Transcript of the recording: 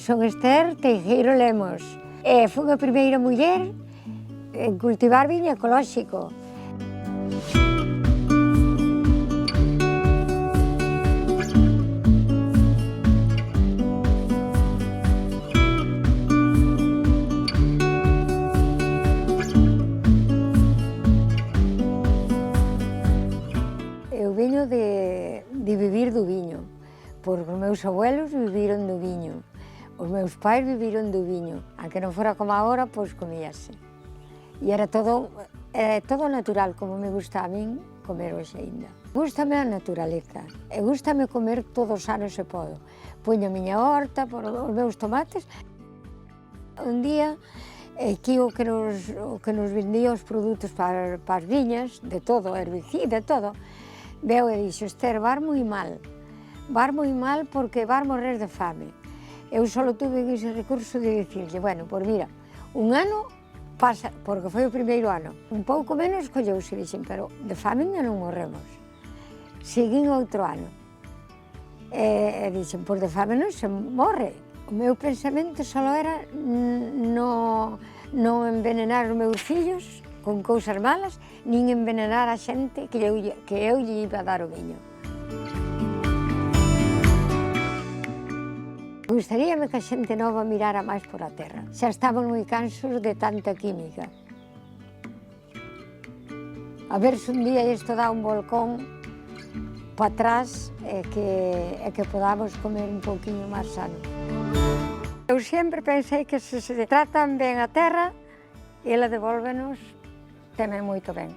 Son Esther Teijeiro Lemos e fui a primeira muller en cultivar viño ecolóxico. Eu veño de vivir do viño, porque os meus abuelos viviron do viño. Os meus pais viviron do viño, aunque non fora como agora, pois comíase. E era todo natural, como me gusta a min comer hoxe ainda. Gústame a naturaleza, e gústame comer todo sano se podo. Poño a miña horta, os meus tomates. Un día, aquí o que nos vendía os produtos para as viñas, de todo, herbicida, de todo, veo e dixo, Esther, vas moi mal porque vas morrer de fame. Eu só tuve ese recurso de dicirlle, bueno, pois mira, un ano pasa, porque foi o primeiro ano, un pouco menos colleuse, dixen, pero de fame ainda non morremos. Seguín outro ano, e dixen, pois de fame non se morre. O meu pensamento só era non envenenar os meus fillos con cousas malas, nin envenenar a xente que eu lle iba a dar o viño. Gustaríame que a xente nova mirara máis por a terra. Xa estaban moi cansos de tanta química. A ver se un día isto dá un volcón para atrás e que podamos comer un pouquiño máis sano. Eu sempre pensei que se tratan ben a terra, ela devólvenos tamén moito ben.